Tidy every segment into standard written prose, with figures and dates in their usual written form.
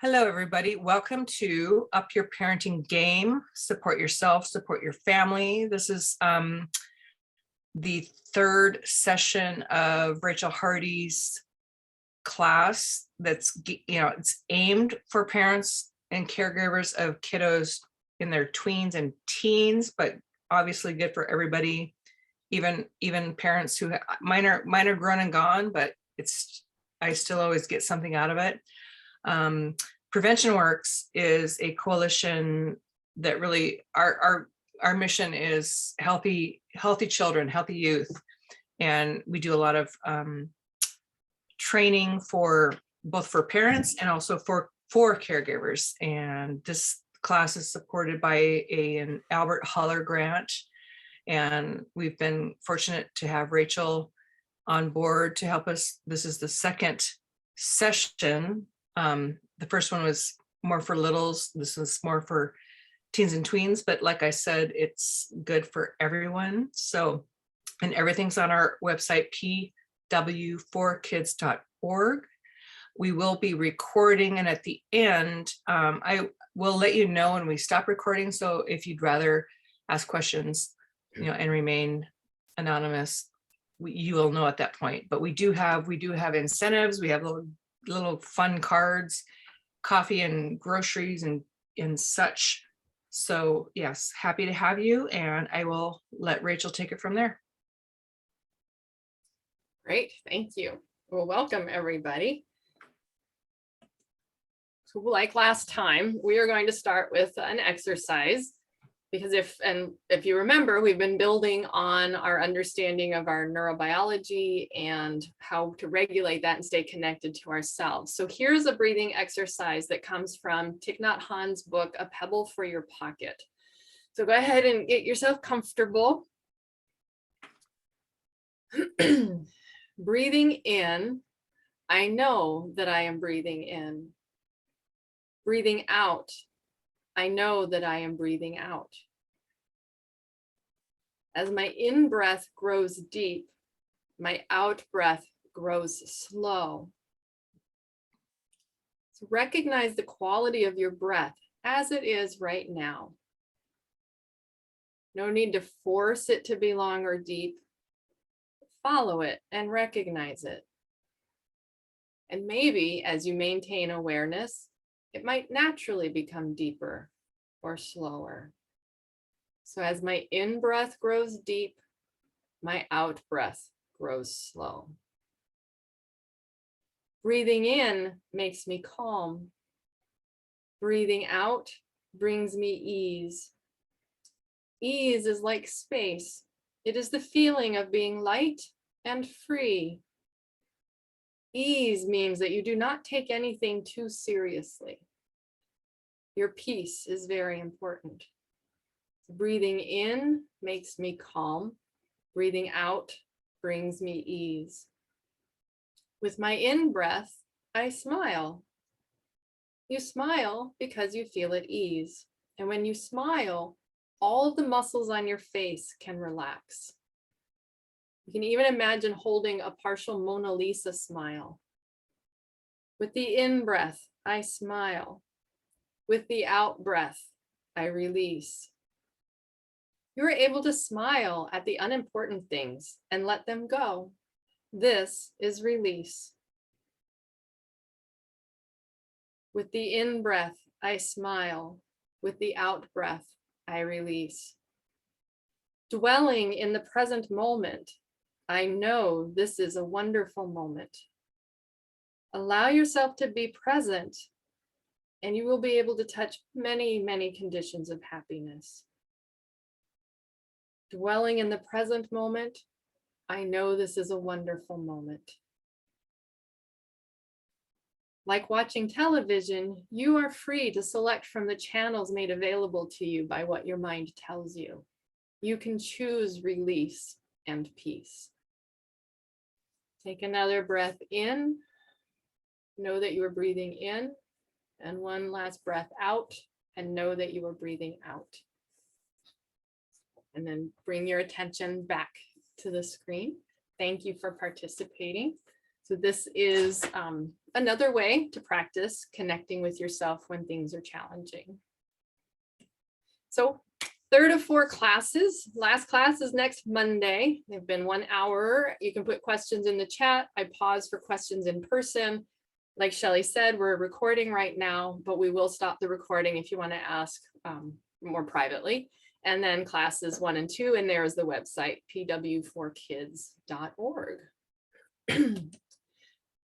Hello, everybody. Welcome to Up Your Parenting Game. Support yourself, support your family. This is the third session of Rachel Hardies' class that's, it's aimed for parents and caregivers of kiddos in their tweens and teens, but obviously good for everybody, even parents who mine are grown and gone, but I still always get something out of it. Prevention Works is a coalition that really our mission is healthy children, healthy youth, and we do a lot of training for both for parents and also for caregivers. And this class is supported by an Albert Holler grant, and we've been fortunate to have Rachel on board to help us. This is the second session. The first one was more for littles. This is more for teens and tweens, but like I said, it's good for everyone. So, and everything's on our website, pw4kids.org. We will be recording, and at the end, I will let you know when we stop recording. So if you'd rather ask questions, and remain anonymous, you will know at that point. But we do have incentives. We have little fun cards, coffee and groceries and such. So yes, happy to have you, and I will let Rachel take it from there. Great, thank you. Well, welcome everybody. So like last time, we are going to start with an exercise, because if you remember, we've been building on our understanding of our neurobiology and how to regulate that and stay connected to ourselves. So here's a breathing exercise that comes from Thich Nhat Hanh's book, A Pebble for Your Pocket. So go ahead and get yourself comfortable. Breathing in, I know that I am breathing in. Breathing out, I know that I am breathing out. As my in-breath grows deep, my out-breath grows slow. So recognize the quality of your breath as it is right now. No need to force it to be long or deep. Follow it and recognize it. And maybe as you maintain awareness, it might naturally become deeper or slower. So as my in-breath grows deep, my out-breath grows slow. Breathing in makes me calm. Breathing out brings me ease. Ease is like space. It is the feeling of being light and free. Ease means that you do not take anything too seriously. Your peace is very important. Breathing in makes me calm. Breathing out brings me ease. With my in-breath, I smile. You smile because you feel at ease. And when you smile, all of the muscles on your face can relax. You can even imagine holding a partial Mona Lisa smile. With the in-breath, I smile. With the out-breath, I release. You are able to smile at the unimportant things and let them go. This is release. With the in-breath, I smile. With the out-breath, I release. Dwelling in the present moment, I know this is a wonderful moment. Allow yourself to be present, and you will be able to touch many, many conditions of happiness. Dwelling in the present moment, I know this is a wonderful moment. Like watching television, you are free to select from the channels made available to you by what your mind tells you. You can choose release and peace. Take another breath in. Know that you are breathing in. And one last breath out, and know that you are breathing out. And then bring your attention back to the screen. Thank you for participating. So this is another way to practice connecting with yourself when things are challenging. So 3rd of 4 classes. Last class is next Monday. They've been 1 hour. You can put questions in the chat. I pause for questions in person. Like Shelley said, we're recording right now, but we will stop the recording if you want to ask more privately. And then classes 1 and 2, and there is the website, pw4kids.org.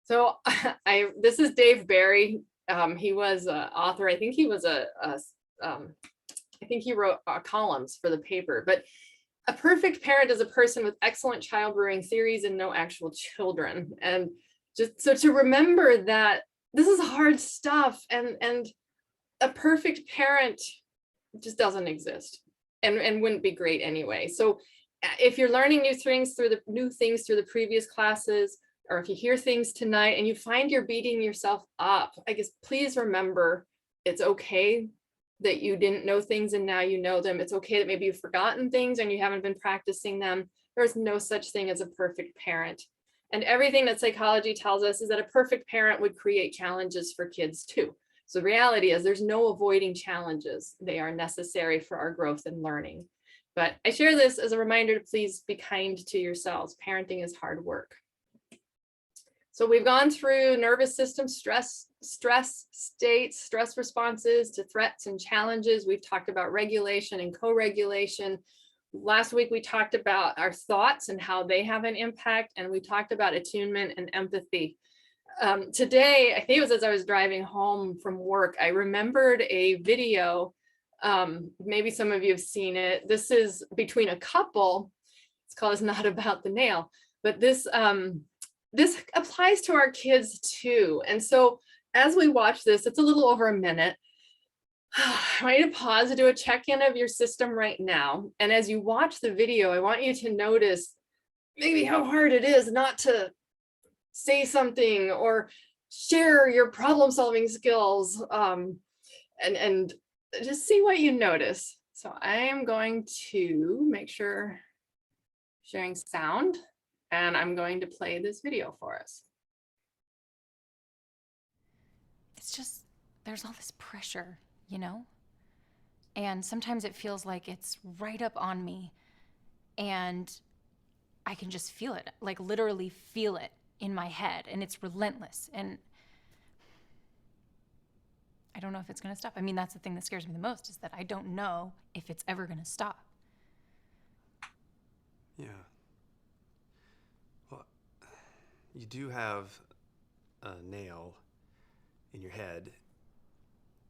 So this is Dave Barry. He was an author. I think he was I think he wrote columns for the paper, but a perfect parent is a person with excellent child rearing theories and no actual children. And just so to remember that this is hard stuff, and a perfect parent just doesn't exist and wouldn't be great anyway. So if you're learning new things through the previous classes, or if you hear things tonight and you find you're beating yourself up, I guess please remember it's okay that you didn't know things and now you know them. It's okay that maybe you've forgotten things and you haven't been practicing them. There's no such thing as a perfect parent. And everything that psychology tells us is that a perfect parent would create challenges for kids too. So the reality is there's no avoiding challenges. They are necessary for our growth and learning. But I share this as a reminder to please be kind to yourselves. Parenting is hard work. So we've gone through nervous system stress states, stress responses to threats and challenges. We've talked about regulation and co-regulation. Last week, we talked about our thoughts and how they have an impact. And we talked about attunement and empathy. Today, I think it was as I was driving home from work, I remembered a video. Maybe some of you have seen it. This is between a couple. It's called It's Not About the Nail. But this applies to our kids too. And so as we watch this, it's a little over a minute. I want you to pause and do a check-in of your system right now. And as you watch the video, I want you to notice maybe how hard it is not to say something or share your problem-solving skills, and just see what you notice. So I am going to make sure sharing sound. And I'm going to play this video for us. It's just, there's all this pressure, you know? And sometimes it feels like it's right up on me. And I can just feel it, like literally feel it in my head. And it's relentless. And I don't know if it's going to stop. I mean, that's the thing that scares me the most, is that I don't know if it's ever going to stop. Yeah. You do have a nail in your head.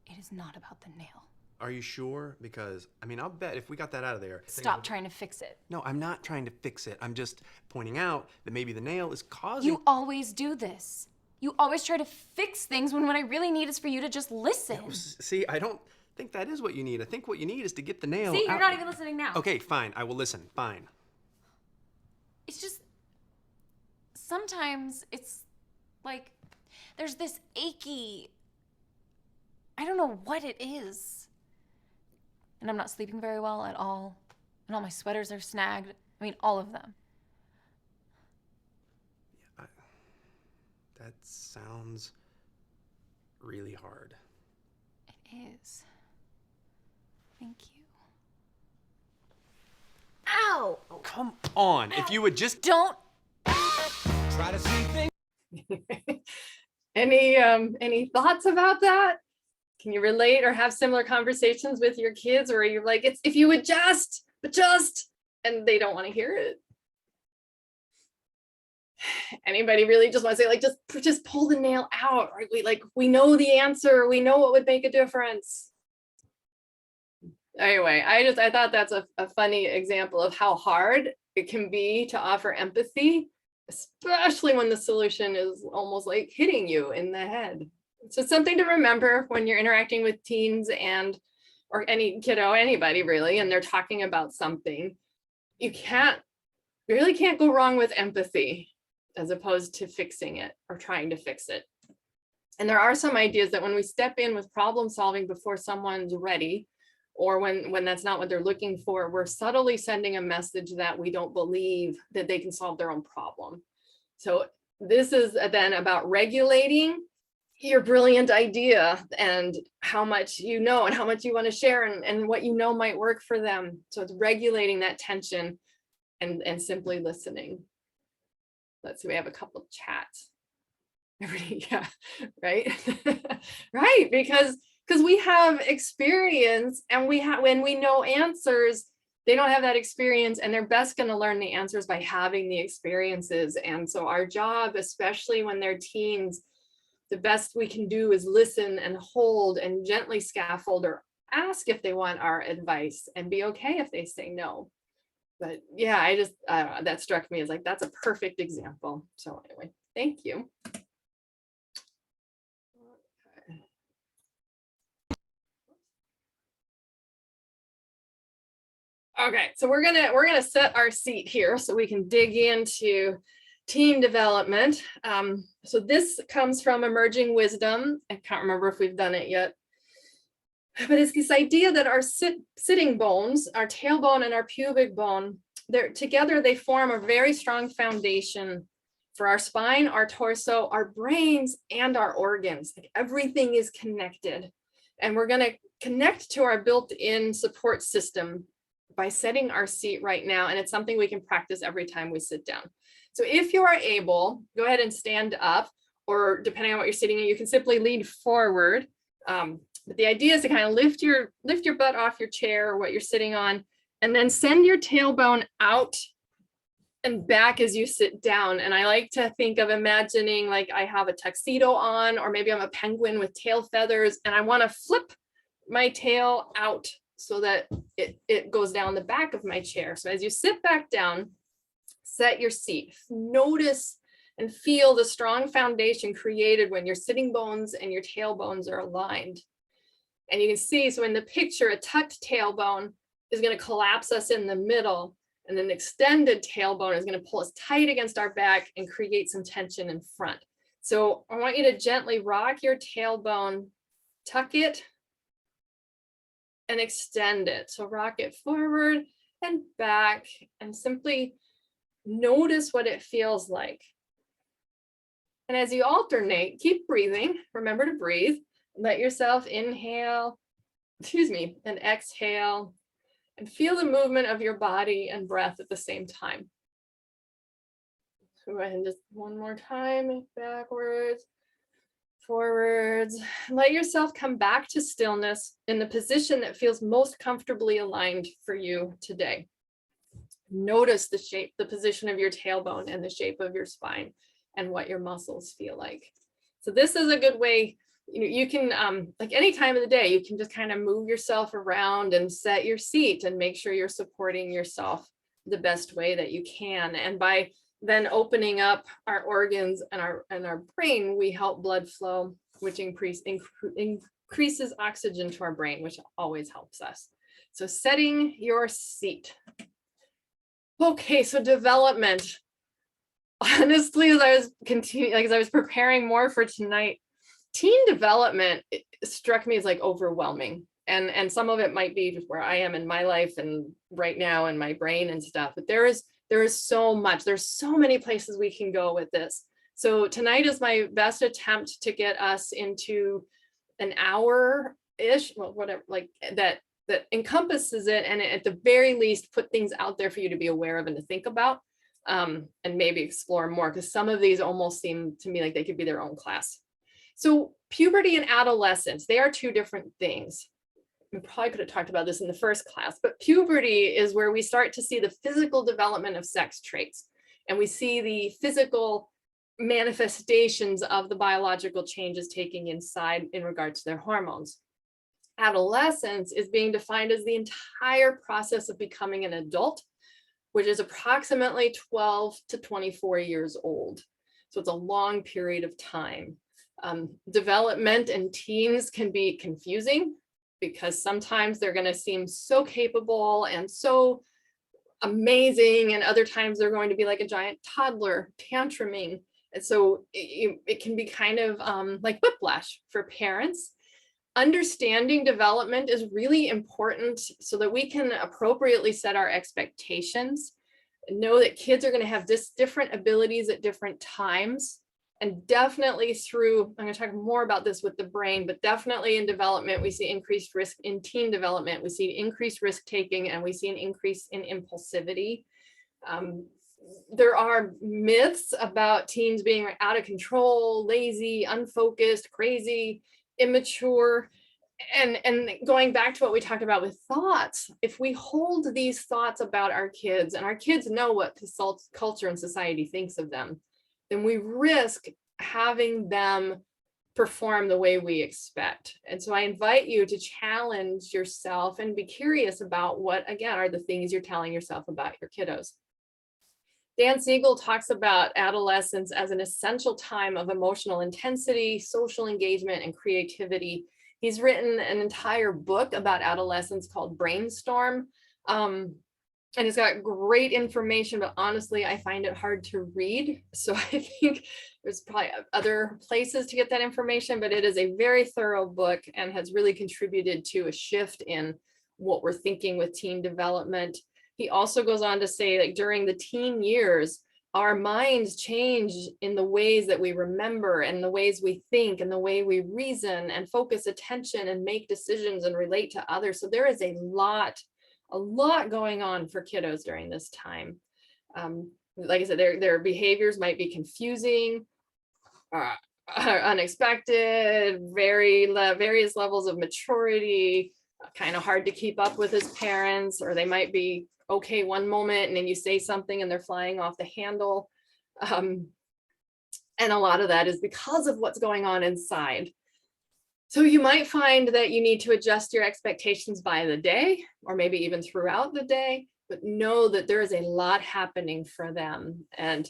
It is not about the nail. Are you sure? Because, I mean, I'll bet if we got that out of there... Stop trying to fix it. No, I'm not trying to fix it. I'm just pointing out that maybe the nail is causing... You always do this. You always try to fix things when what I really need is for you to just listen. Yeah, see, I don't think that is what you need. I think what you need is to get the nail See, out. you're not even listening now. Okay, fine. I will listen. Fine. It's just... Sometimes it's like there's this achy, I don't know what it is. And I'm not sleeping very well at all. And all my sweaters are snagged. I mean, all of them. Yeah, that sounds really hard. It is. Thank you. Ow! Oh, come on. If you would just... Don't. Try to see things. Any thoughts about that? Can you relate or have similar conversations with your kids, or are you like, it's if you would just, and they don't want to hear it? Anybody really just want to say, like, just pull the nail out, right? We know the answer. We know what would make a difference. Anyway, I thought that's a funny example of how hard it can be to offer empathy, especially when the solution is almost like hitting you in the head. So it's something to remember when you're interacting with teens or any kiddo, anybody really, and they're talking about something. You really can't go wrong with empathy as opposed to fixing it or trying to fix it. And there are some ideas that when we step in with problem solving before someone's ready, or when that's not what they're looking for, we're subtly sending a message that we don't believe that they can solve their own problem. So this is then about regulating your brilliant idea and how much you know and how much you want to share and what you know might work for them. So it's regulating that tension and simply listening. Let's see, we have a couple of chats. Everybody, yeah, right. Right, because we have experience, and when we know answers, they don't have that experience, and they're best going to learn the answers by having the experiences. And so our job, especially when they're teens, the best we can do is listen and hold and gently scaffold or ask if they want our advice and be okay if they say no. But yeah, I just that struck me as like, that's a perfect example. So anyway, thank you. Okay, so we're gonna set our seat here so we can dig into teen development. So this comes from Emerging Wisdom. I can't remember if we've done it yet, but it's this idea that our sitting bones, our tailbone and our pubic bone, they're together, they form a very strong foundation for our spine, our torso, our brains, and our organs. Like everything is connected. And we're gonna connect to our built-in support system by setting our seat right now. And it's something we can practice every time we sit down. So if you are able, go ahead and stand up, or depending on what you're sitting in, you can simply lean forward. But the idea is to kind of lift your butt off your chair or what you're sitting on, and then send your tailbone out and back as you sit down. And I like to think of imagining like I have a tuxedo on, or maybe I'm a penguin with tail feathers, and I want to flip my tail out so that it goes down the back of my chair. So as you sit back down, set your seat. Notice and feel the strong foundation created when your sitting bones and your tailbones are aligned. And you can see, so in the picture, a tucked tailbone is going to collapse us in the middle, and an extended tailbone is going to pull us tight against our back and create some tension in front. So I want you to gently rock your tailbone, tuck it, and extend it. So rock it forward and back, and simply notice what it feels like. And as you alternate, keep breathing. Remember to breathe. Let yourself inhale, and exhale, and feel the movement of your body and breath at the same time. So go ahead and just one more time, backwards, forwards. Let yourself come back to stillness in the position that feels most comfortably aligned for you today. Notice the shape, the position of your tailbone and the shape of your spine and what your muscles feel like. So this is a good way, you can, like any time of the day, you can just kind of move yourself around and set your seat and make sure you're supporting yourself the best way that you can. And by then opening up our organs and our brain, we help blood flow, which increases oxygen to our brain, which always helps us. So setting your seat. Okay, so development. Honestly, as I was preparing more for tonight, teen development struck me as like overwhelming. And some of it might be just where I am in my life and right now in my brain and stuff, but there is so much, there's so many places we can go with this. So tonight is my best attempt to get us into an hour-ish, well, whatever, like that encompasses it, and at the very least put things out there for you to be aware of and to think about, and maybe explore more, because some of these almost seem to me like they could be their own class. So puberty and adolescence, they are two different things. We probably could have talked about this in the first class, but puberty is where we start to see the physical development of sex traits, and we see the physical manifestations of the biological changes taking inside in regards to their hormones. Adolescence is being defined as the entire process of becoming an adult, which is approximately 12 to 24 years old. So it's a long period of time. Development in teens can be confusing because sometimes they're going to seem so capable and so amazing, and other times they're going to be like a giant toddler tantruming. And so it can be kind of like whiplash for parents. Understanding development is really important so that we can appropriately set our expectations. Know that kids are going to have different abilities at different times. And definitely I'm going to talk more about this with the brain, but definitely in development, we see increased risk in teen development. We see increased risk taking, and we see an increase in impulsivity. There are myths about teens being out of control, lazy, unfocused, crazy, immature. And going back to what we talked about with thoughts, if we hold these thoughts about our kids, and our kids know what culture and society thinks of them, then we risk having them perform the way we expect. And so I invite you to challenge yourself and be curious about what, again, are the things you're telling yourself about your kiddos. Dan Siegel talks about adolescence as an essential time of emotional intensity, social engagement, and creativity. He's written an entire book about adolescence called Brainstorm. And it's got great information, but honestly, I find it hard to read. So I think there's probably other places to get that information, but it is a very thorough book and has really contributed to a shift in what we're thinking with teen development. He also goes on to say, like, during the teen years, our minds change in the ways that we remember and the ways we think and the way we reason and focus attention and make decisions and relate to others. So there is a lot going on for kiddos during this time. Like I said, their behaviors might be confusing, unexpected, various levels of maturity, kind of hard to keep up with as parents, or they might be okay one moment and then you say something and they're flying off the handle. And a lot of that is because of what's going on inside. So you might find that you need to adjust your expectations by the day, or maybe even throughout the day, but know that there is a lot happening for them. And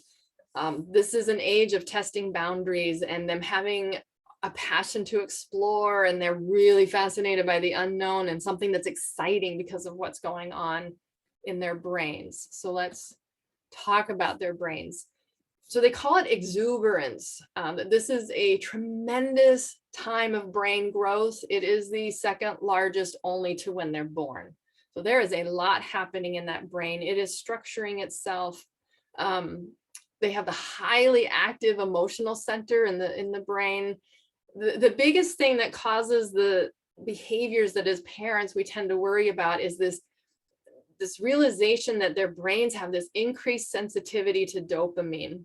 this is an age of testing boundaries and them having a passion to explore, and they're really fascinated by the unknown and something that's exciting because of what's going on in their brains. So let's talk about their brains. So they call it exuberance. This is a tremendous time of brain growth. It is the second largest only to when they're born. So there is a lot happening in that brain. It is structuring itself. They have the highly active emotional center in the brain. The biggest thing that causes the behaviors that as parents we tend to worry about is this realization that their brains have this increased sensitivity to dopamine.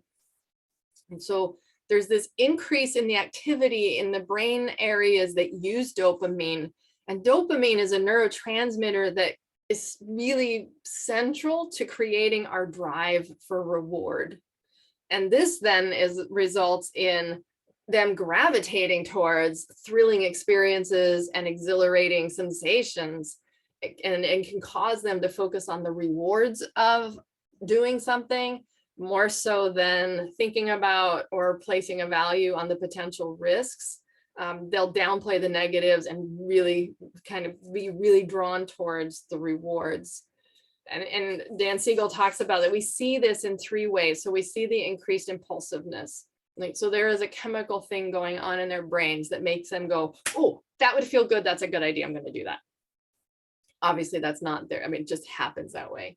And so there's this increase in the activity in the brain areas that use dopamine. And dopamine is a neurotransmitter that is really central to creating our drive for reward. And this then results in them gravitating towards thrilling experiences and exhilarating sensations, and can cause them to focus on the rewards of doing something more so than thinking about or placing a value on the potential risks. They'll downplay the negatives and really kind of be really drawn towards the rewards. And Dan Siegel talks about that we see this in three ways. So we see the increased impulsiveness. So there is a chemical thing going on in their brains that makes them go, oh, that would feel good. That's a good idea. I'm going to do that. Obviously, that's not there. I mean, it just happens that way.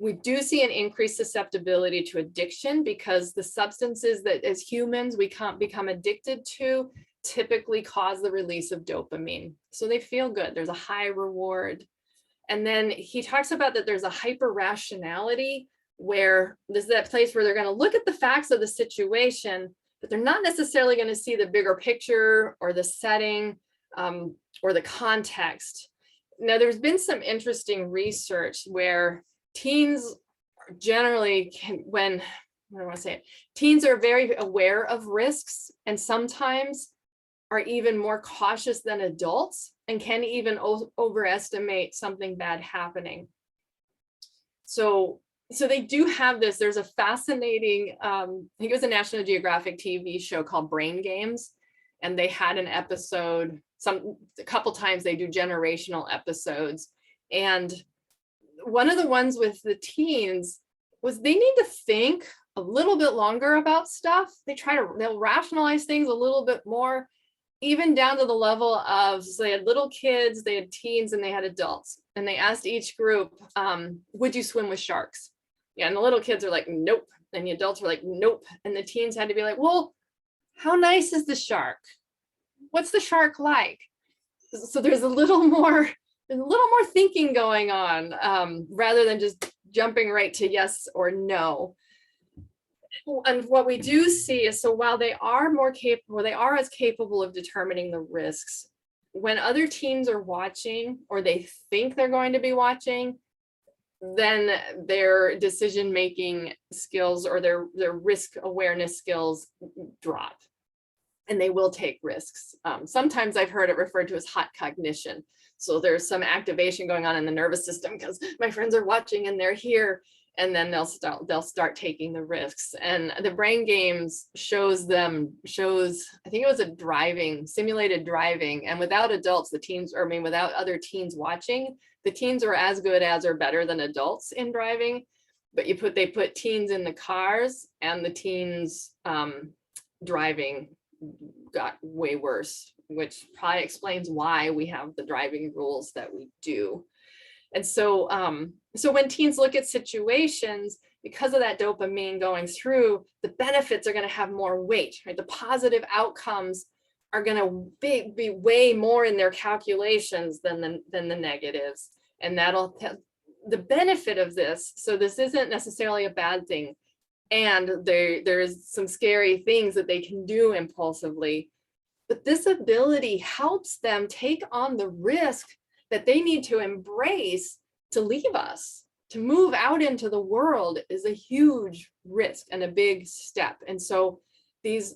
We do see an increased susceptibility to addiction because the substances that as humans we can't become addicted to typically cause the release of dopamine. So they feel good. There's a high reward. And then he talks about that there's a hyper rationality where this is that place where they're going to look at the facts of the situation, but they're not necessarily going to see the bigger picture or the setting or the context. Now, there's been some interesting research where teens generally teens are very aware of risks and sometimes are even more cautious than adults and can even overestimate something bad happening. So they do have this. There's a fascinating, I think it was a National Geographic TV show called Brain Games, and they had an episode, a couple times they do generational episodes. And one of the ones with the teens was they need to think a little bit longer about stuff. They'll rationalize things a little bit more, even down to the level of, so they had little kids, they had teens, and they had adults. And they asked each group, would you swim with sharks? Yeah, and the little kids are like, nope. And the adults are like, nope. And the teens had to be like, well, how nice is the shark? What's the shark like? So there's a little more thinking going on, rather than just jumping right to yes or no. And what we do see is, so while they are more capable, they are as capable of determining the risks, when other teens are watching or they think they're going to be watching, then their decision-making skills or their risk awareness skills drop, and they will take risks. Sometimes I've heard it referred to as hot cognition. So there's some activation going on in the nervous system because my friends are watching and they're here, and then they'll start taking the risks. And the brain games shows, I think it was a simulated driving, and without adults, without other teens watching, the teens are as good as or better than adults in driving. But they put teens in the cars, and the teens driving got way worse, which probably explains why we have the driving rules that we do. And so when teens look at situations, because of that dopamine going through, the benefits are going to have more weight, right? The positive outcomes are going to be way more in their calculations than the negatives. And the benefit of this, so this isn't necessarily a bad thing. And there's some scary things that they can do impulsively, but this ability helps them take on the risk that they need to embrace to leave us. To move out into the world is a huge risk and a big step. And so this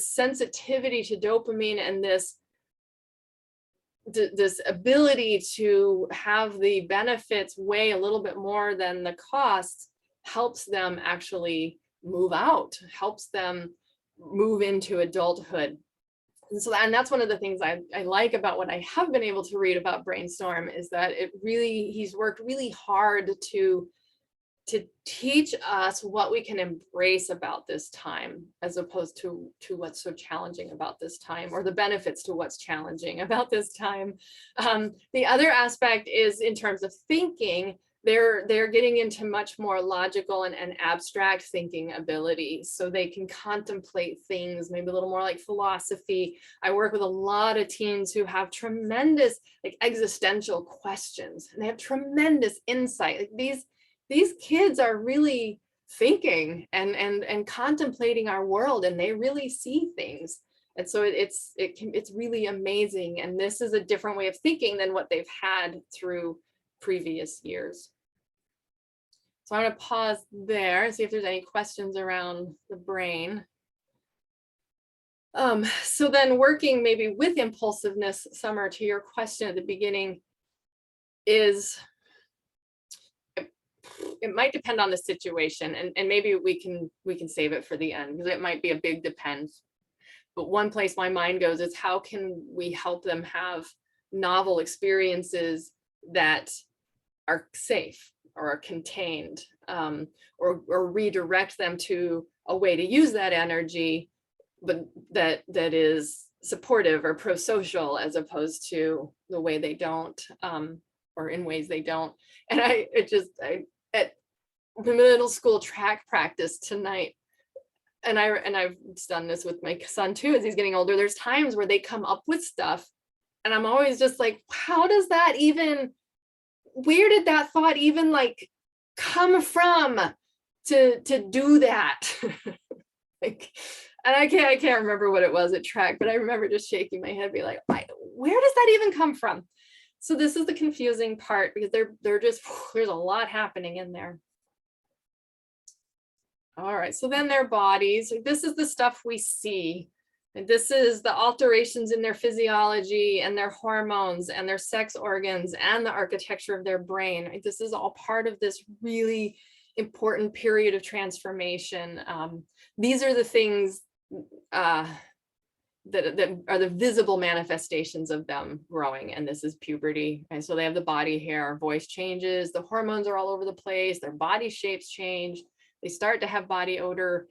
sensitivity to dopamine and this ability to have the benefits weigh a little bit more than the costs helps them actually move out, helps them move into adulthood. And that's one of the things I like about what I have been able to read about Brainstorm, is that he's worked really hard to teach us what we can embrace about this time, as opposed to what's so challenging about this time, or the benefits to what's challenging about this time. The other aspect is in terms of thinking. They're getting into much more logical and abstract thinking abilities, so they can contemplate things maybe a little more like philosophy. I work with a lot of teens who have tremendous existential questions, and they have tremendous insight. These kids are really thinking and contemplating our world, and they really see things. And so it's really amazing. And this is a different way of thinking than what they've had through previous years. So I'm going to pause there and see if there's any questions around the brain. So then working maybe with impulsiveness, Summer, to your question at the beginning, is it might depend on the situation, and maybe we can save it for the end, because it might be a big depends. But one place my mind goes is, how can we help them have novel experiences that are safe or are contained, or redirect them to a way to use that energy, but that is supportive or pro-social, as opposed to the way they don't, or in ways they don't. And at middle school track practice tonight, and I've done this with my son too, as he's getting older, there's times where they come up with stuff, and I'm always just like, how does that even, where did that thought even come from to do that? And I can't remember what it was at track, but I remember just shaking my head, be like, where does that even come from? So this is the confusing part, because they're just, there's a lot happening in there. All right, so then their bodies, this is the stuff we see. And this is the alterations in their physiology and their hormones and their sex organs and the architecture of their brain. This is all part of this really important period of transformation. These are the things that are the visible manifestations of them growing, and this is puberty. And so they have the body hair, voice changes, the hormones are all over the place, their body shapes change, they start to have body odor,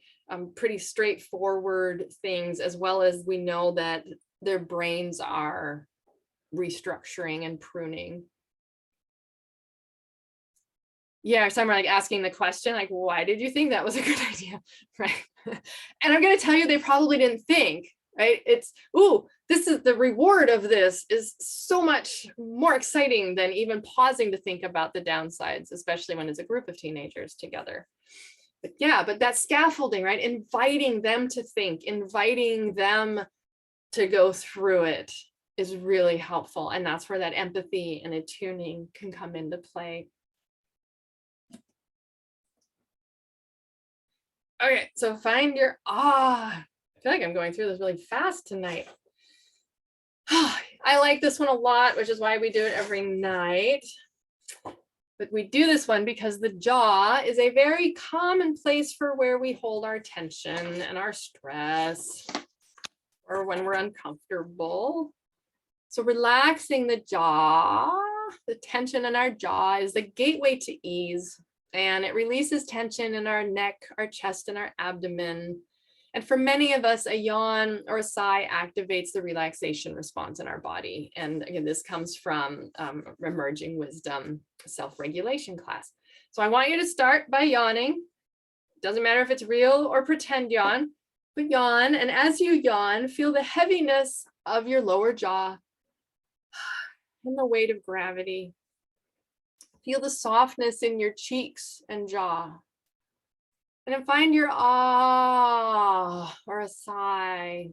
pretty straightforward things, as well as we know that their brains are restructuring and pruning. Yeah, so I'm like asking the question, like, why did you think that was a good idea? Right. And I'm going to tell you, they probably didn't think, right? It's, ooh, this is the reward of this is so much more exciting than even pausing to think about the downsides, especially when it's a group of teenagers together. But yeah, but that scaffolding, right? Inviting them to think, inviting them to go through it is really helpful. And that's where that empathy and attuning can come into play. Okay, so find your I feel like I'm going through this really fast tonight. I like this one a lot, which is why we do it every night. But we do this one because the jaw is a very common place for where we hold our tension and our stress, or when we're uncomfortable. So relaxing the jaw, the tension in our jaw is the gateway to ease. And it releases tension in our neck, our chest, and our abdomen. And for many of us, a yawn or a sigh activates the relaxation response in our body. And again, this comes from Emerging Wisdom self-regulation class. So I want you to start by yawning. Doesn't matter if it's real or pretend yawn, but yawn. And as you yawn, feel the heaviness of your lower jaw and the weight of gravity. Feel the softness in your cheeks and jaw. And then find your ah or a sigh.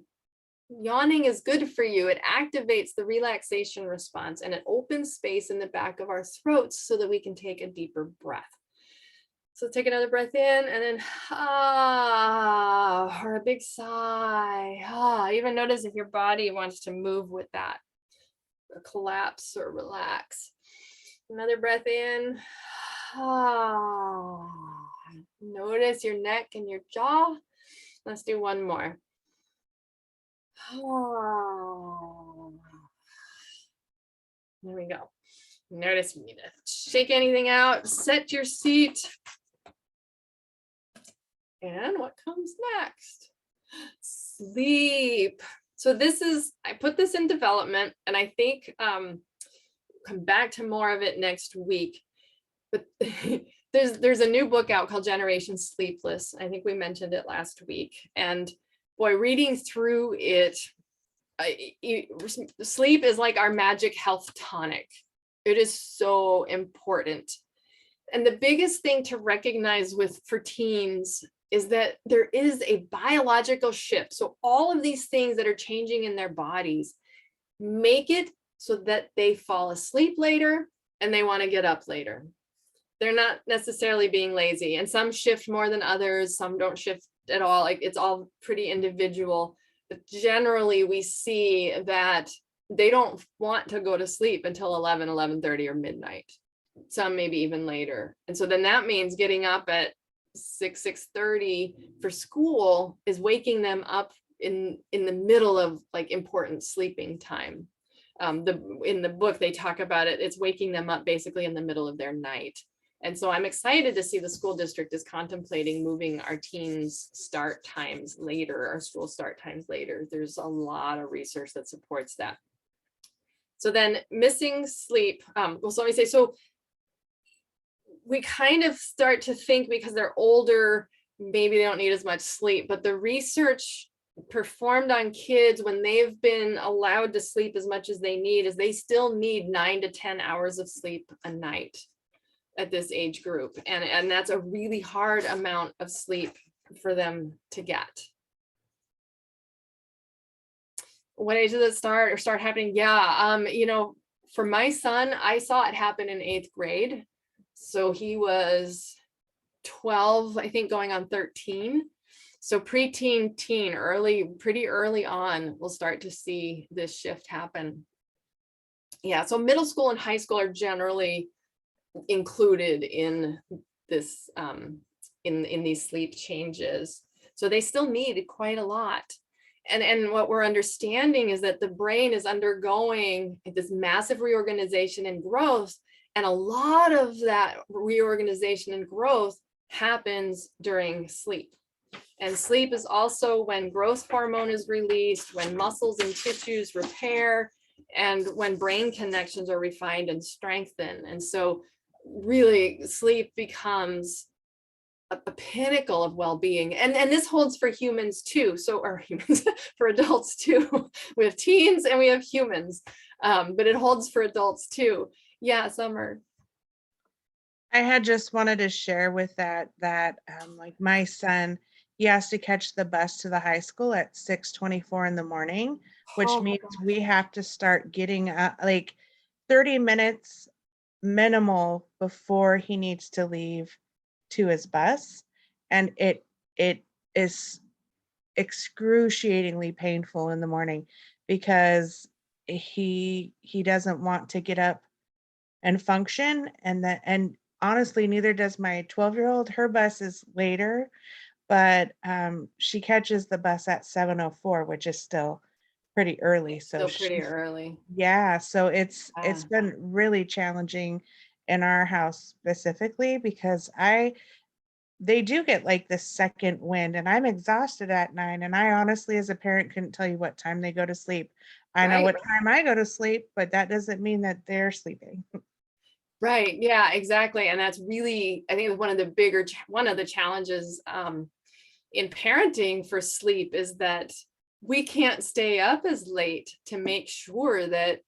Yawning is good for you. It activates the relaxation response and it opens space in the back of our throats so that we can take a deeper breath. So take another breath in and then ah, or a big sigh. Ah, even notice if your body wants to move with that, or collapse or relax. Another breath in. Ah. Notice your neck and your jaw. Let's do one more. Oh. There we go. Notice you need to shake anything out, set your seat. And what comes next? Sleep. So this is, I put this in development and I think come back to more of it next week. But there's a new book out called Generation Sleepless. I think we mentioned it last week. And boy, reading through it, sleep is like our magic health tonic. It is so important. And the biggest thing to recognize for teens is that there is a biological shift. So all of these things that are changing in their bodies make it so that they fall asleep later and they want to get up later. They're not necessarily being lazy, and some shift more than others, some don't shift at all. Like it's all pretty individual, but generally we see that they don't want to go to sleep until 11, 11:30 or midnight. Some maybe even later. And so then that means getting up at 6:30 for school is waking them up in the middle of like important sleeping time. In the book, they talk about it. It's waking them up basically in the middle of their night. And so I'm excited to see the school district is contemplating moving our teens' start times later, our school start times later. There's a lot of research that supports that. So then missing sleep, well, so let me say, so we kind of start to think because they're older, maybe they don't need as much sleep, but the research performed on kids when they've been allowed to sleep as much as they need is they still need 9 to 10 hours of sleep a night at this age group. And that's a really hard amount of sleep for them to get. What age does it start happening? Yeah, for my son, I saw it happen in 8th grade. So he was 12, I think going on 13. So preteen, teen, pretty early on, we'll start to see this shift happen. Yeah, so middle school and high school are generally included in this, in these sleep changes. So they still need quite a lot. And what we're understanding is that the brain is undergoing this massive reorganization and growth. And a lot of that reorganization and growth happens during sleep. And sleep is also when growth hormone is released, when muscles and tissues repair, and when brain connections are refined and strengthened. And so really sleep becomes a pinnacle of well-being, and this holds for humans too, so, or humans, for adults too. We have teens and we have humans, but it holds for adults too. Yeah, Summer. I had just wanted to share with that like my son, he has to catch the bus to the high school at 6:24 in the morning, which Oh my means God. we have to start getting like 30 minutes minimal before he needs to leave to his bus, and it is excruciatingly painful in the morning because he doesn't want to get up and function, and honestly neither does my 12-year-old. Her bus is later, but she catches the bus at 7:04, which is still pretty early, so Still pretty she's, early. yeah, so it's Ah. been really challenging in our house specifically because they do get like the second wind, and I'm exhausted at 9, and I honestly as a parent couldn't tell you what time they go to sleep. I know Right. what time I go to sleep, but that doesn't mean that they're sleeping. Right. Yeah, exactly. And that's really, I think one of the bigger, one of the challenges in parenting for sleep is that we can't stay up as late to make sure that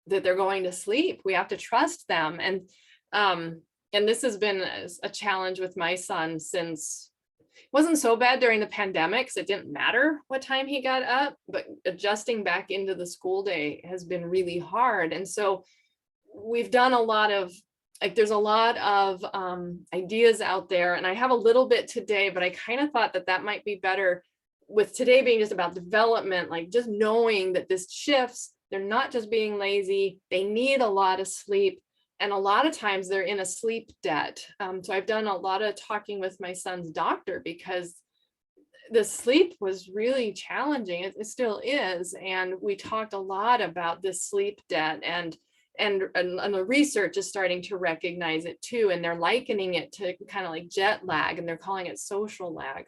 they're going to sleep. We have to trust them. And this has been a challenge with my son since, it wasn't so bad during the pandemic because it didn't matter what time he got up, but adjusting back into the school day has been really hard. And so we've done a lot of, like, there's a lot of ideas out there, and I have a little bit today, but I kind of thought that that might be better with today being just about development, like just knowing that this shifts, they're not just being lazy, they need a lot of sleep. And a lot of times they're in a sleep debt. So I've done a lot of talking with my son's doctor because the sleep was really challenging. It still is. And we talked a lot about this sleep debt, and the research is starting to recognize it too. And they're likening it to kind of like jet lag, and they're calling it social lag.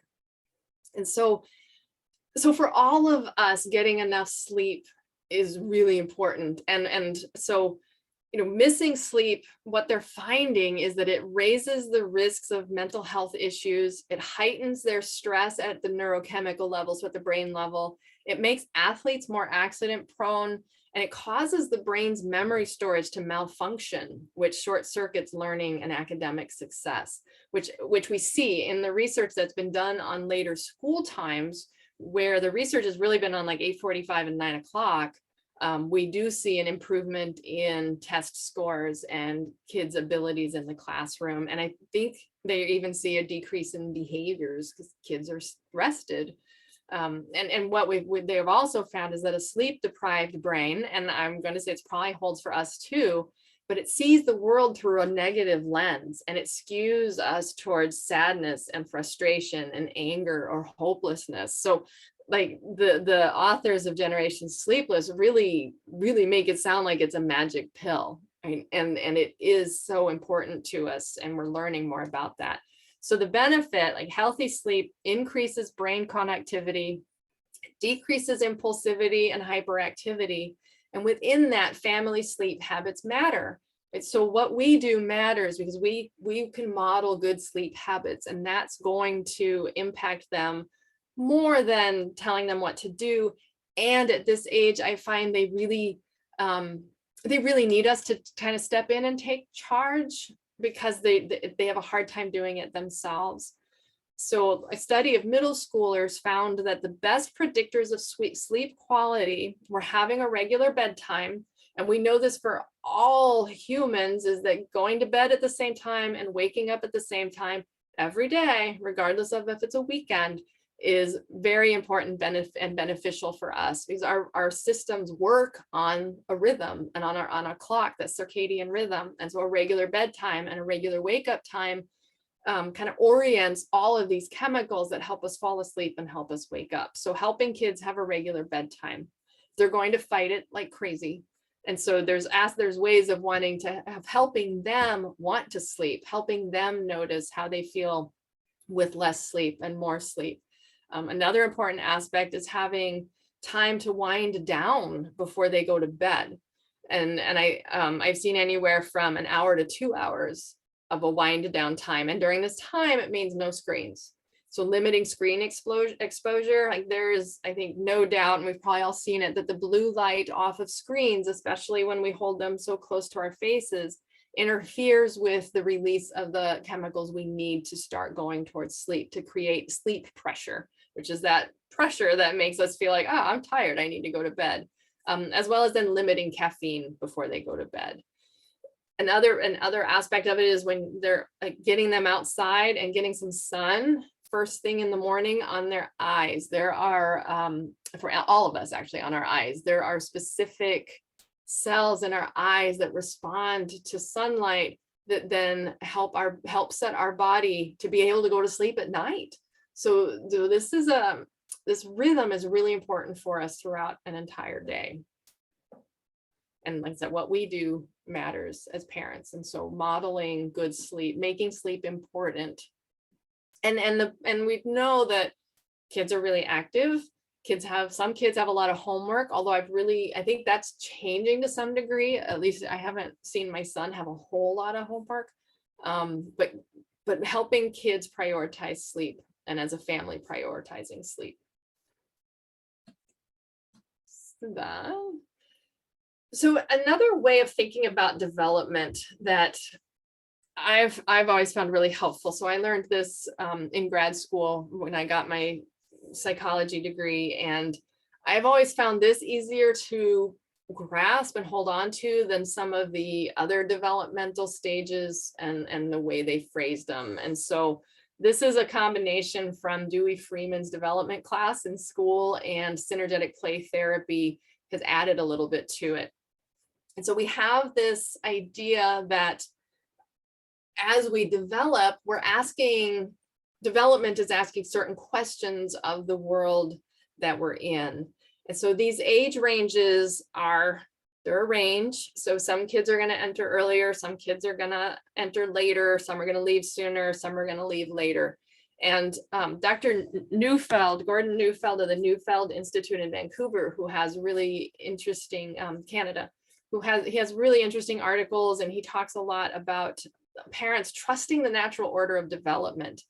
And so for all of us, getting enough sleep is really important. And so, missing sleep, what they're finding is that it raises the risks of mental health issues. It heightens their stress at the neurochemical levels, at the brain level. It makes athletes more accident prone, and it causes the brain's memory storage to malfunction, which short circuits learning and academic success, which we see in the research that's been done on later school times, where the research has really been on like 8:45 and 9 o'clock. We do see an improvement in test scores and kids' abilities in the classroom. And I think they even see a decrease in behaviors because kids are rested. And what they've also found is that a sleep-deprived brain, and I'm going to say it's probably holds for us too, but it sees the world through a negative lens, and it skews us towards sadness and frustration and anger or hopelessness. So like the authors of Generation Sleepless really make it sound like it's a magic pill, right? And it is so important to us, and we're learning more about that. So the benefit, like healthy sleep, increases brain connectivity, decreases impulsivity and hyperactivity, and within that, family sleep habits matter. So what we do matters because we can model good sleep habits, and that's going to impact them more than telling them what to do. And at this age, I find they really need us to kind of step in and take charge because they have a hard time doing it themselves. So a study of middle schoolers found that the best predictors of sleep quality were having a regular bedtime. And we know this for all humans, is that going to bed at the same time and waking up at the same time every day, regardless of if it's a weekend, is very important and beneficial for us, because our systems work on a rhythm and on a clock, that circadian rhythm. And so a regular bedtime and a regular wake up time kind of orients all of these chemicals that help us fall asleep and help us wake up. So helping kids have a regular bedtime, they're going to fight it like crazy. And so there's ways of wanting to helping them want to sleep, helping them notice how they feel with less sleep and more sleep. Another important aspect is having time to wind down before they go to bed. And I've seen anywhere from an hour to 2 hours of a wind down time. And during this time, it means no screens. So limiting screen exposure, like there's, I think, no doubt, and we've probably all seen it, that the blue light off of screens, especially when we hold them so close to our faces, interferes with the release of the chemicals we need to start going towards sleep, to create sleep pressure, which is that pressure that makes us feel like, oh, I'm tired, I need to go to bed, as well as then limiting caffeine before they go to bed. Another aspect of it is when they're getting them outside and getting some sun first thing in the morning on their eyes. There are, for all of us actually, on our eyes, there are specific cells in our eyes that respond to sunlight that then help set our body to be able to go to sleep at night. So this rhythm is really important for us throughout an entire day. And like I said, what we do matters as parents. And so modeling good sleep, making sleep important. And we know that kids are really active. Some kids have a lot of homework, although I think that's changing to some degree. At least I haven't seen my son have a whole lot of homework. But helping kids prioritize sleep, and as a family prioritizing sleep. So another way of thinking about development that I've always found really helpful. So I learned this in grad school when I got my psychology degree, and I've always found this easier to grasp and hold on to than some of the other developmental stages and the way they phrased them. And so this is a combination from Dewey Freeman's development class in school, and synergetic play therapy has added a little bit to it. And so we have this idea that as we develop, development is asking certain questions of the world that we're in. And so these age ranges they're a range. So some kids are going to enter earlier, some kids are going to enter later, some are going to leave sooner, some are going to leave later. And Dr. Gordon Neufeld of the Neufeld Institute in Vancouver, who has really interesting, Canada, he has really interesting articles, and he talks a lot about parents trusting the natural order of development.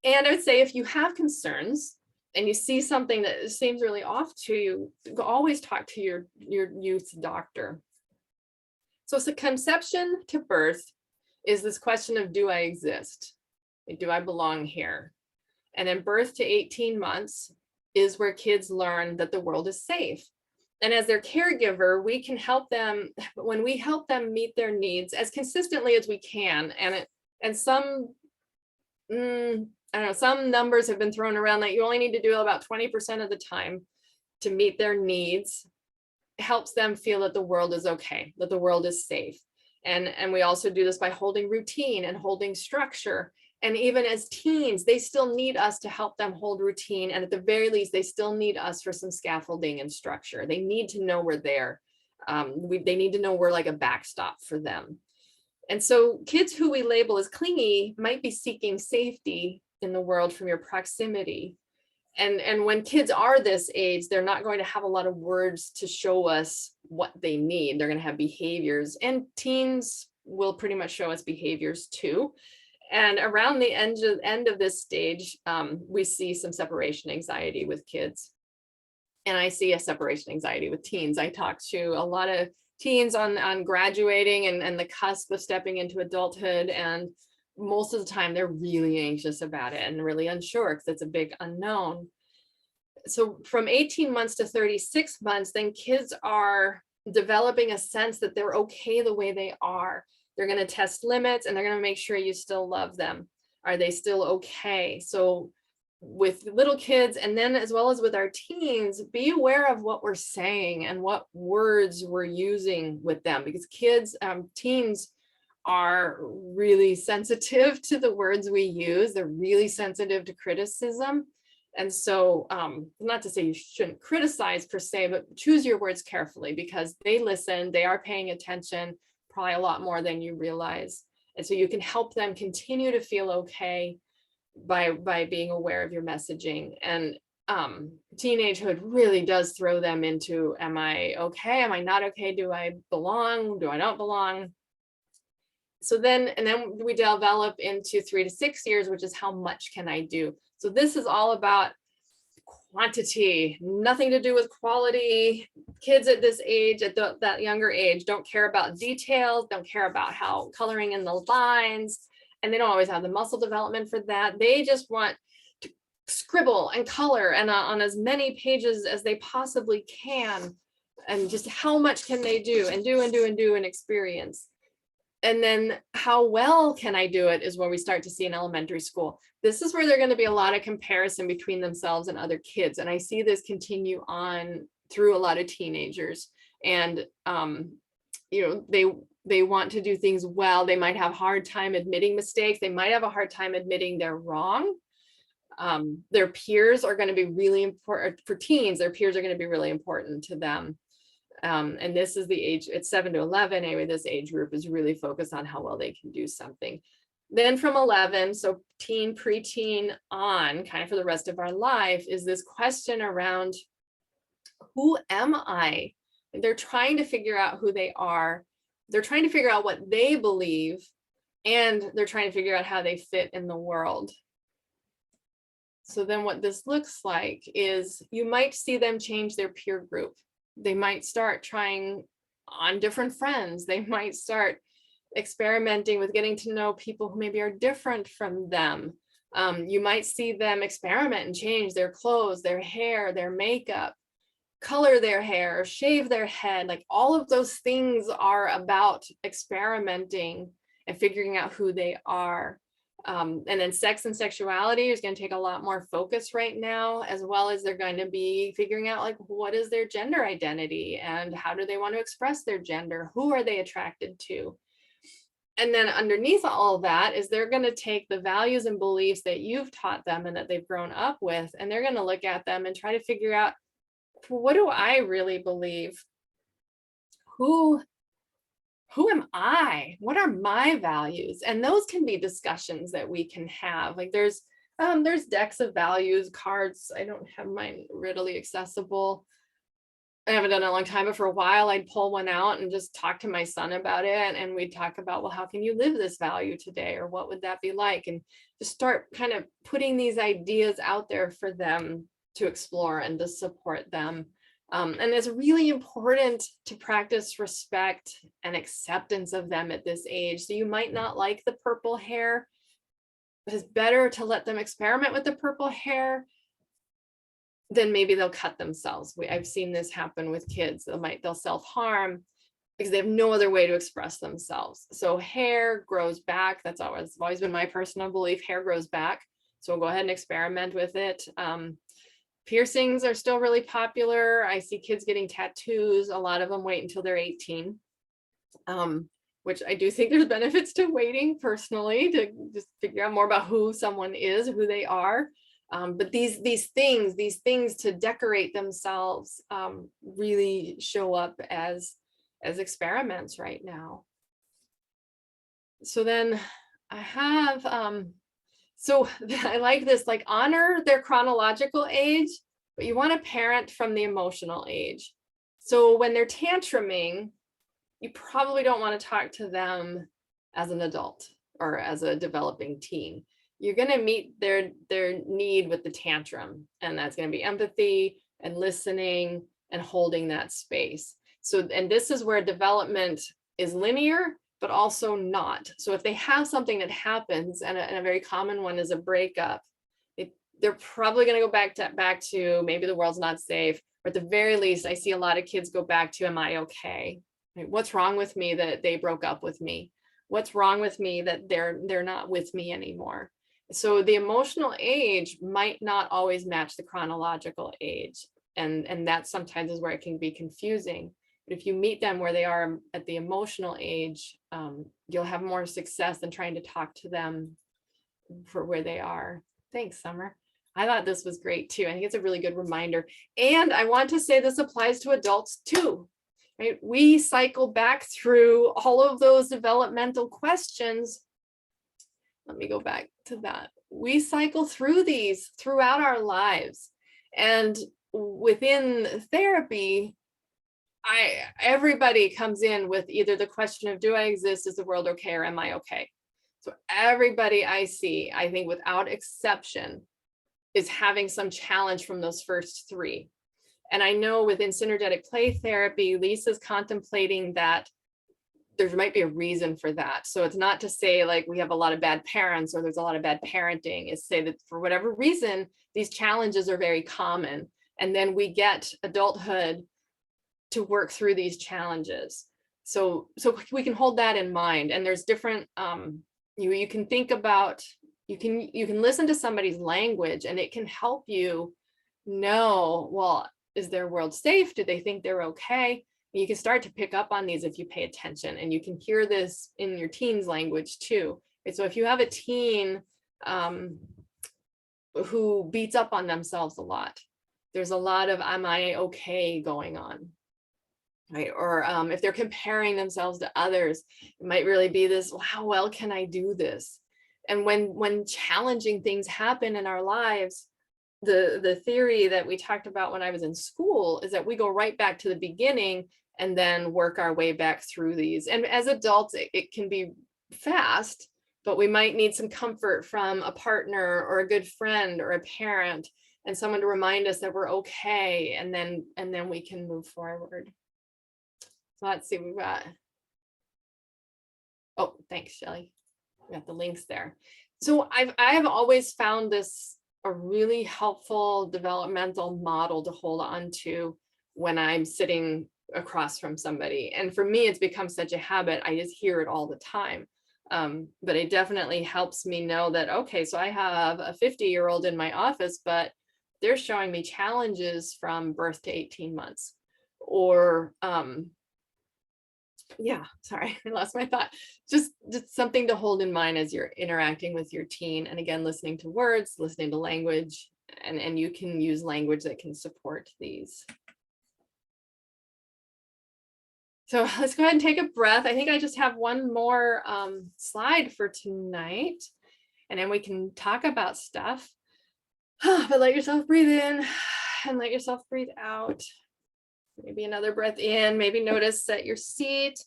And I would say if you have concerns and you see something that seems really off to you, always talk to your youth doctor. So it's a conception to birth is this question of, do I exist? Do I belong here? And then birth to 18 months is where kids learn that the world is safe. And as their caregiver, we can help them, when we help them meet their needs as consistently as we can. And some, I don't know, some numbers have been thrown around that you only need to do about 20% of the time to meet their needs, helps them feel that the world is okay, that the world is safe. And we also do this by holding routine and holding structure. And even as teens, they still need us to help them hold routine. And at the very least, they still need us for some scaffolding and structure. They need to know we're there. They need to know we're like a backstop for them. And so kids who we label as clingy might be seeking safety in the world from your proximity. And when kids are this age, they're not going to have a lot of words to show us what they need. They're going to have behaviors, and teens will pretty much show us behaviors too. And around the end of this stage, we see some separation anxiety with kids. And I see a separation anxiety with teens. I talk to a lot of teens on graduating and the cusp of stepping into adulthood. And most of the time they're really anxious about it and really unsure because it's a big unknown. So from 18 months to 36 months, then kids are developing a sense that they're okay the way they are. They're going to test limits, and they're going to make sure you still love them. Are they still okay? So with little kids, and then as well as with our teens, be aware of what we're saying and what words we're using with them, because teens are really sensitive to the words we use. They're really sensitive to criticism. And so not to say you shouldn't criticize per se, but choose your words carefully, because they listen, they are paying attention, probably a lot more than you realize. And so you can help them continue to feel okay by being aware of your messaging. And teenagehood really does throw them into, am I okay? Am I not okay? Do I belong? Do I not belong? So then, and then we develop into 3 to 6 years, which is how much can I do? So this is all about quantity, nothing to do with quality. Kids at this age, at that younger age, don't care about details, don't care about how coloring in the lines, and they don't always have the muscle development for that. They just want to scribble and color and on as many pages as they possibly can, and just how much can they do and do and do and do and experience. And then how well can I do it is where we start to see in elementary school. This is where there's going to be a lot of comparison between themselves and other kids. And I see this continue on through a lot of teenagers. And, they want to do things well. They might have a hard time admitting mistakes. They might have a hard time admitting they're wrong. Their peers are going to be really important for teens. Their peers are going to be really important to them. And this is the age, it's 7 to 11. Anyway, this age group is really focused on how well they can do something. Then from 11, so teen, preteen on, kind of for the rest of our life, is this question around, who am I? And they're trying to figure out who they are. They're trying to figure out what they believe, and they're trying to figure out how they fit in the world. So then what this looks like is you might see them change their peer group. They might start trying on different friends. They might start experimenting with getting to know people who maybe are different from them. You might see them experiment and change their clothes, their hair, their makeup, color their hair, shave their head. Like all of those things are about experimenting and figuring out who they are. And then sex and sexuality is going to take a lot more focus right now, as well as they're going to be figuring out like, what is their gender identity and how do they want to express their gender? Who are they attracted to? And then underneath all of that is they're going to take the values and beliefs that you've taught them and that they've grown up with, and they're going to look at them and try to figure out, what do I really believe? Who am I? What are my values? And those can be discussions that we can have. Like there's decks of values, cards. I don't have mine readily accessible. I haven't done it in a long time, but for a while I'd pull one out and just talk to my son about it. And we'd talk about, well, how can you live this value today? Or what would that be like? And just start kind of putting these ideas out there for them to explore and to support them. And it's really important to practice respect and acceptance of them at this age. So you might not like the purple hair, but it's better to let them experiment with the purple hair. Then maybe they'll cut themselves. I've seen this happen with kids. They'll self-harm because they have no other way to express themselves. So hair grows back. That's always been my personal belief. Hair grows back. So we'll go ahead and experiment with it. Piercings are still really popular. I see kids getting tattoos. A lot of them wait until they're 18, which I do think there's benefits to waiting personally, to just figure out more about who someone is, who they are. But these things to decorate themselves really show up as experiments right now. So then I have, so I like this, like honor their chronological age, but you want to parent from the emotional age. So when they're tantruming, you probably don't want to talk to them as an adult or as a developing teen. You're going to meet their need with the tantrum, and that's going to be empathy and listening and holding that space. So, and this is where development is linear, but also not. So if they have something that happens, and a very common one is a breakup, they're probably going to go back to maybe the world's not safe, or at the very least, I see a lot of kids go back to, am I okay? Right? What's wrong with me that they broke up with me? What's wrong with me that they're not with me anymore? So the emotional age might not always match the chronological age. And that sometimes is where it can be confusing. But if you meet them where they are at the emotional age, you'll have more success than trying to talk to them for where they are. Thanks, Summer. I thought this was great too. I think it's a really good reminder. And I want to say this applies to adults too, right? We cycle back through all of those developmental questions. Let me go back to that. We cycle through these throughout our lives. And within therapy, everybody comes in with either the question of, do I exist? Is the world okay? Or am I okay? So everybody I see, I think without exception, is having some challenge from those first three. And I know within synergetic play therapy, Lisa's contemplating that there might be a reason for that. So it's not to say like we have a lot of bad parents or there's a lot of bad parenting. It's say that for whatever reason, these challenges are very common. And then we get adulthood to work through these challenges. So we can hold that in mind. And there's different, you can think about, you can listen to somebody's language and it can help you know, well, is their world safe? Do they think they're okay? You can start to pick up on these if you pay attention, and you can hear this in your teen's language too. And so if you have a teen who beats up on themselves a lot, there's a lot of am I okay going on, right? Or if they're comparing themselves to others, it might really be this, well, how well can I do this? And when challenging things happen in our lives, the theory that we talked about when I was in school is that we go right back to the beginning and then work our way back through these. And as adults, it can be fast, but we might need some comfort from a partner or a good friend or a parent and someone to remind us that we're okay. And then we can move forward. So let's see, we've got, oh, thanks, Shelley. We got the links there. So I've always found this a really helpful developmental model to hold on to when I'm sitting across from somebody. And for me, it's become such a habit. I just hear it all the time. But it definitely helps me know that, okay, so I have a 50-year-old in my office, but they're showing me challenges from birth to 18 months. Or, yeah, sorry, I lost my thought. Just something to hold in mind as you're interacting with your teen. And again, listening to words, listening to language, and you can use language that can support these. So let's go ahead and take a breath. I think I just have one more slide for tonight, and then we can talk about stuff. But let yourself breathe in and let yourself breathe out. Maybe another breath in, maybe notice at your seat.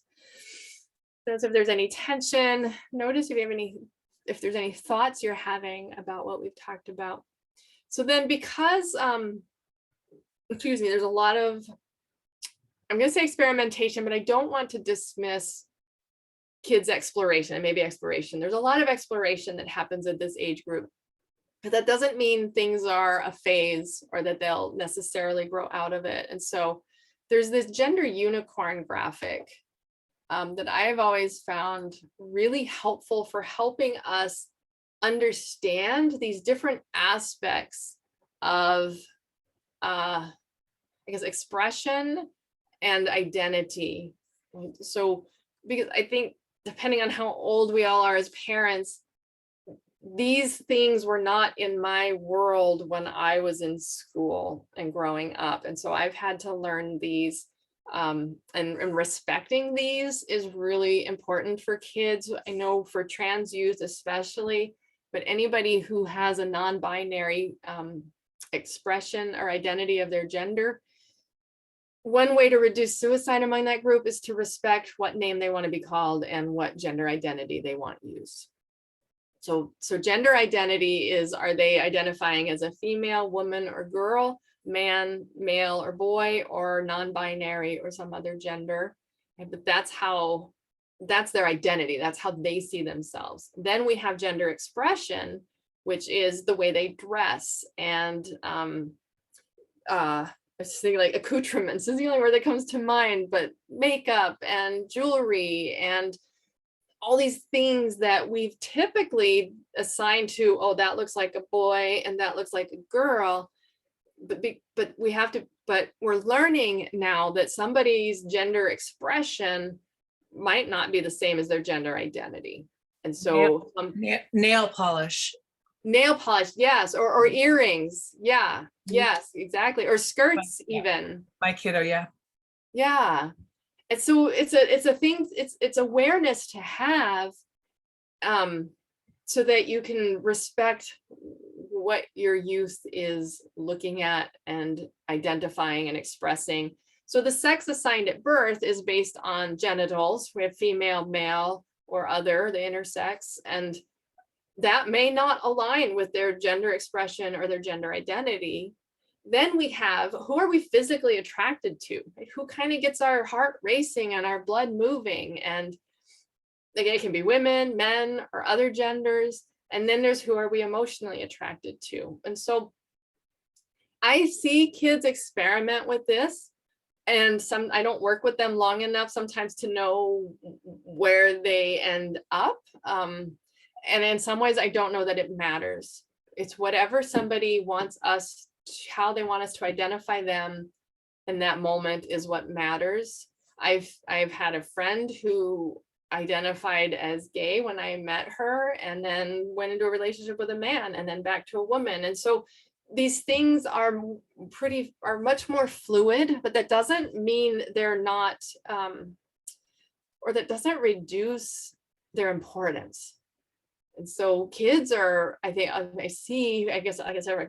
Notice if there's any tension. Notice if there's any thoughts you're having about what we've talked about. So then because, excuse me, there's a lot of, I'm going to say experimentation, but I don't want to dismiss kids' exploration and maybe exploration. There's a lot of exploration that happens at this age group, but that doesn't mean things are a phase or that they'll necessarily grow out of it. And so there's this gender unicorn graphic that I've always found really helpful for helping us understand these different aspects of, I guess, expression and identity. So, because I think depending on how old we all are as parents, these things were not in my world when I was in school and growing up. And so I've had to learn these, and respecting these is really important for kids. I know for trans youth especially, but anybody who has a non-binary expression or identity of their gender, one way to reduce suicide among that group is to respect what name they want to be called and what gender identity they want used. So gender identity is, are they identifying as a female, woman, or girl, man, male, or boy, or non-binary, or some other gender? But that's their identity. That's how they see themselves. Then we have gender expression, which is the way they dress. And I was thinking like accoutrements is the only word that comes to mind, but makeup and jewelry and all these things that we've typically assigned to, oh, that looks like a boy and that looks like a girl. But we're learning now that somebody's gender expression might not be the same as their gender identity. And so nail polish. Nail polish, yes, or earrings. Yeah, yes, exactly. Or skirts even. My kiddo, yeah. Yeah. And so it's a thing, it's awareness to have, so that you can respect what your youth is looking at and identifying and expressing, So the sex assigned at birth is based on genitals. We have female, male, or other, the intersex, and that may not align with their gender expression or their gender identity. Then we have, who are we physically attracted to? Who kind of gets our heart racing and our blood moving? And again, it can be women, men, or other genders. And then there's who are we emotionally attracted to? And so I see kids experiment with this, and I don't work with them long enough sometimes to know where they end up. And in some ways, I don't know that it matters. It's whatever somebody wants us, how they want us to identify them in that moment is what matters. I've had a friend who identified as gay when I met her, and then went into a relationship with a man, and then back to a woman. And so these things are much more fluid, but that doesn't mean they're not, or that doesn't reduce their importance. And so kids are, I think, I guess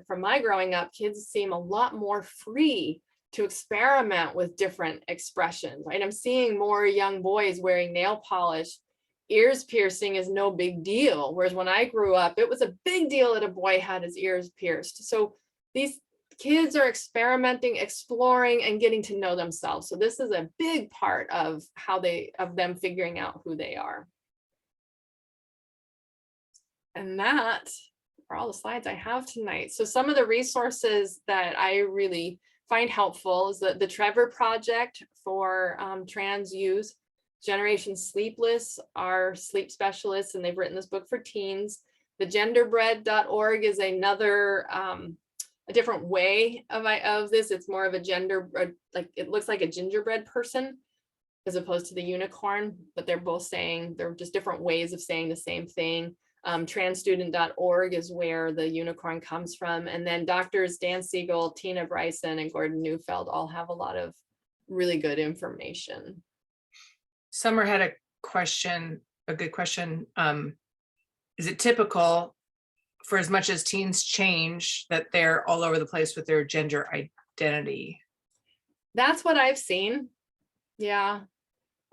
from my growing up, kids seem a lot more free to experiment with different expressions, right? I'm seeing more young boys wearing nail polish. Ears piercing is no big deal. Whereas when I grew up, it was a big deal that a boy had his ears pierced. So these kids are experimenting, exploring, and getting to know themselves. So this is a big part of them figuring out who they are. And that are all the slides I have tonight. So some of the resources that I really find helpful is the Trevor Project for trans youth. Generation Sleepless are sleep specialists, and they've written this book for teens. The genderbread.org is another, a different way of this. It's more of a like it looks like a gingerbread person as opposed to the unicorn, but they're both saying, they're just different ways of saying the same thing. Transstudent.org is where the unicorn comes from. And then doctors Dan Siegel, Tina Bryson, and Gordon Neufeld all have a lot of really good information. Summer had a good question. Is it typical for as much as teens change that they're all over the place with their gender identity? That's what I've seen. Yeah.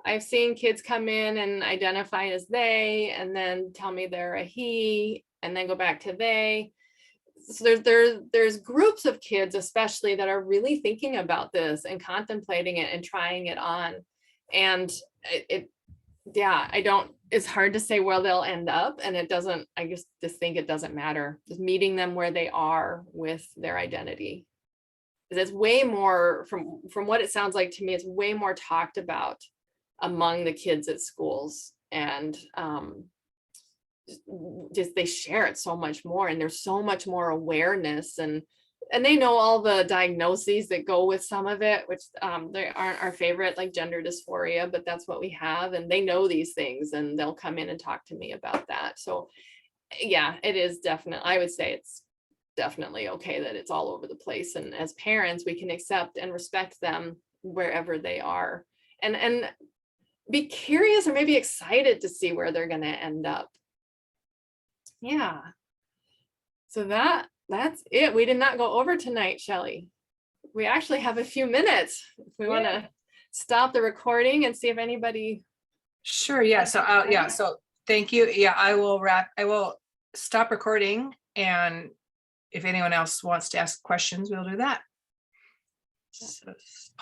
I've seen kids come in and identify as they, and then tell me they're a he, and then go back to they. So there's groups of kids, especially, that are really thinking about this and contemplating it and trying it on. And it's hard to say where they'll end up. And it doesn't, I just think it doesn't matter. Just meeting them where they are with their identity. It's way more, from what it sounds like to me, it's way more talked about among the kids at schools, and just they share it so much more, and there's so much more awareness, and they know all the diagnoses that go with some of it, which they aren't our favorite, like gender dysphoria, but that's what we have, and they know these things, and they'll come in and talk to me about that. So yeah, it is definitely, I would say it's definitely okay that it's all over the place, and as parents we can accept and respect them wherever they are, and be curious or maybe excited to see where they're going to end up. Yeah. So that's it. We did not go over tonight, Shelley. We actually have a few minutes. If we want to stop the recording and see if anybody. Sure. Yeah. So So thank you. Yeah, I will stop recording, and if anyone else wants to ask questions, we'll do that. So